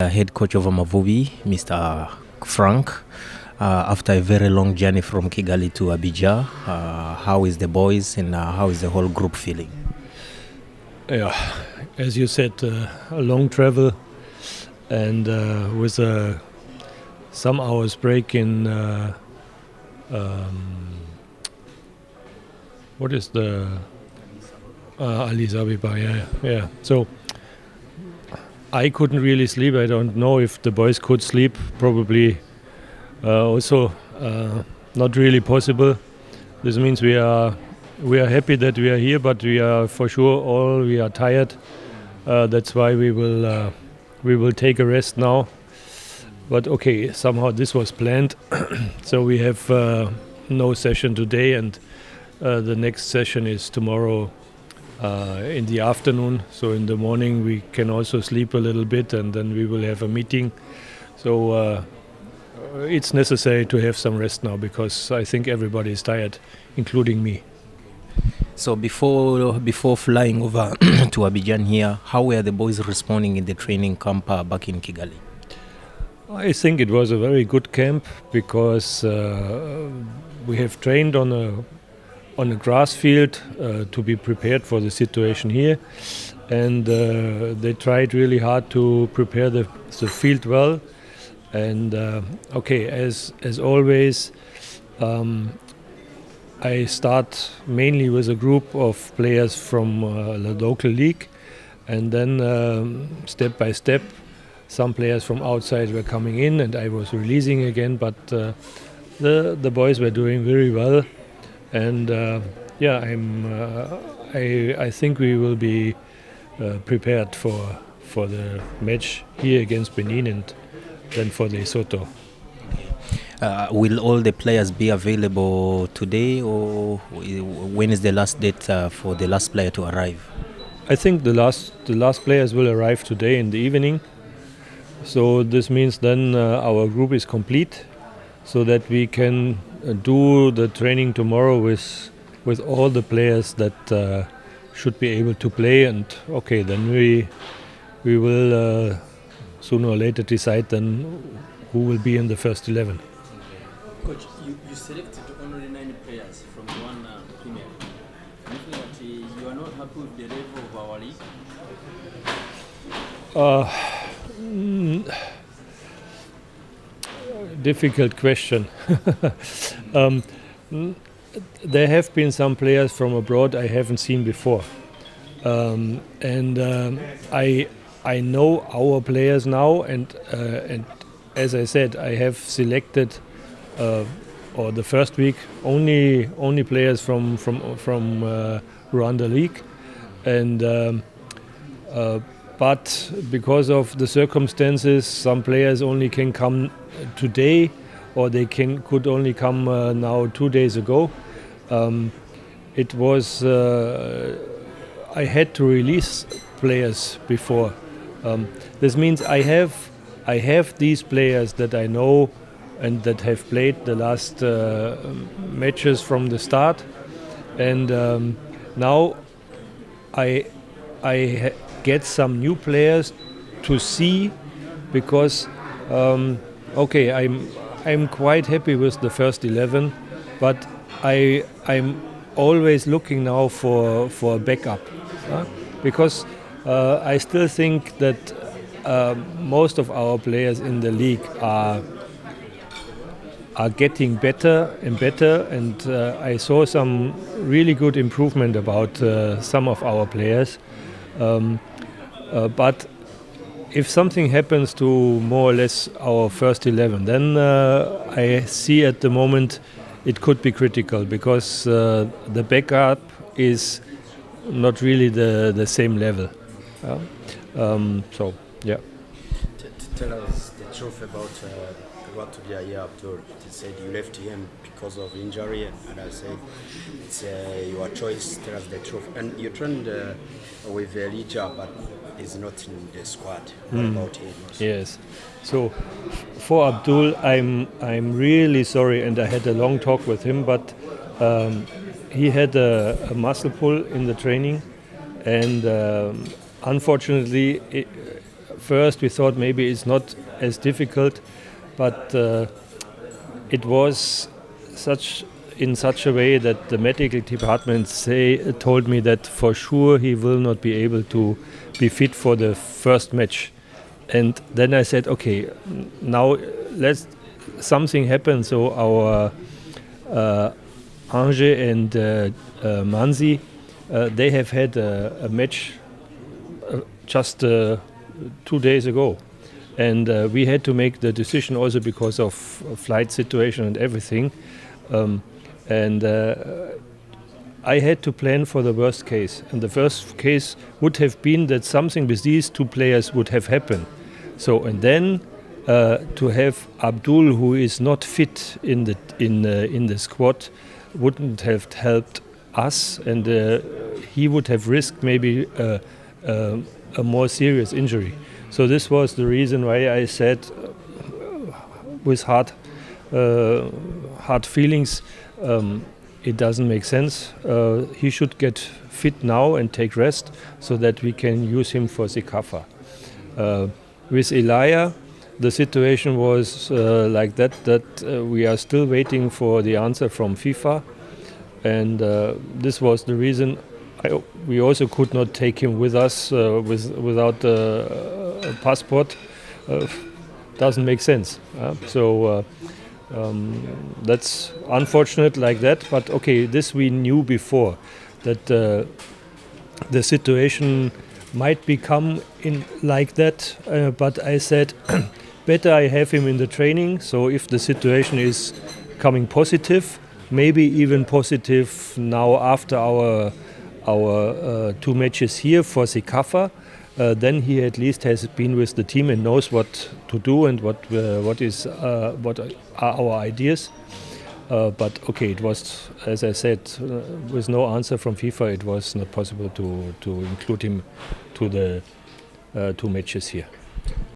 Head coach of Amavubi, Mr. Frank. After a very long journey from Kigali to Abidjan, how is the boys and how is the whole group feeling? Yeah, as you said, a long travel and with some hours break in what is the Addis Ababa? Yeah. So I couldn't really sleep. I don't know if the boys could sleep. Probably also not really possible. This means we are happy that we are here, but we are for sure we are tired. That's why we will take a rest now. But okay, somehow this was planned. So we have no session today, and the next session is tomorrow in the afternoon. So in the morning we can also sleep a little bit, and then we will have a meeting. So it's necessary to have some rest now because I think everybody is tired, including me. So before flying over to Abidjan here, how were the boys responding in the training camp back in Kigali? I think it was a very good camp because we have trained on a grass field to be prepared for the situation here, and they tried really hard to prepare the field well. And okay, as always, I start mainly with a group of players from the local league, and then step by step some players from outside were coming in and I was releasing again, but the boys were doing very well, and I think we will be prepared for the match here against Benin and then for the Lesotho. Will all the players be available today, or when is the last date for the last player to arrive? I think the last players will arrive today in the evening. So this means then our group is complete, so that we can do the training tomorrow with all the players that should be able to play. And okay, then we will sooner or later decide then who will be in the first 11. Coach, you selected only 9 players from one Premier League. You are not happy with the level of our league? Difficult question. There have been some players from abroad I haven't seen before, and I know our players now, and as I said, I have selected or the first week only players from Rwanda League, and but because of the circumstances, some players only can come today, or they could only come now 2 days ago. It was I had to release players before. This means I have these players that I know and that have played the last matches from the start, and now I get some new players to see, because okay, I'm quite happy with the first 11, but I'm always looking now for a backup, because I still think that most of our players in the league are getting better and better, and I saw some really good improvement about some of our players. But if something happens to more or less our first 11, then I see at the moment it could be critical, because the backup is not really the same level. So, yeah. Tell us the truth about Rwatubyaye Abdul. You said you left him because of injury, and I said it's your choice. Tell us the truth. And you trained with Elijah, but he's not in the squad. What about him? Yes. So for Abdul, I'm really sorry, and I had a long talk with him, but he had a muscle pull in the training, and unfortunately, first we thought maybe it's not as difficult, but it was in such a way that the medical department told me that for sure he will not be able to be fit for the first match. And then I said, okay, now something happen. So our Ange and Manzi, they have had a match just 2 days ago. And we had to make the decision also because of flight situation and everything. I had to plan for the worst case. And the worst case would have been that something with these 2 players would have happened. So, and then to have Abdul, who is not fit in the squad, wouldn't have helped us, and he would have risked maybe a more serious injury. So this was the reason why I said, with hard feelings, it doesn't make sense. He should get fit now and take rest so that we can use him for Sekafa. With Elia, the situation was like that we are still waiting for the answer from FIFA, and this was the reason we also could not take him with us without a passport. Doesn't make sense. So that's unfortunate like that, but okay, this we knew before, that the situation might become in like that, but I said better I have him in the training, so if the situation is coming positive, maybe even positive now after our 2 matches here for Sekafa, then he at least has been with the team and knows what to do and what are our ideas. But okay, it was, as I said, with no answer from FIFA, it was not possible to include him to the 2 matches here.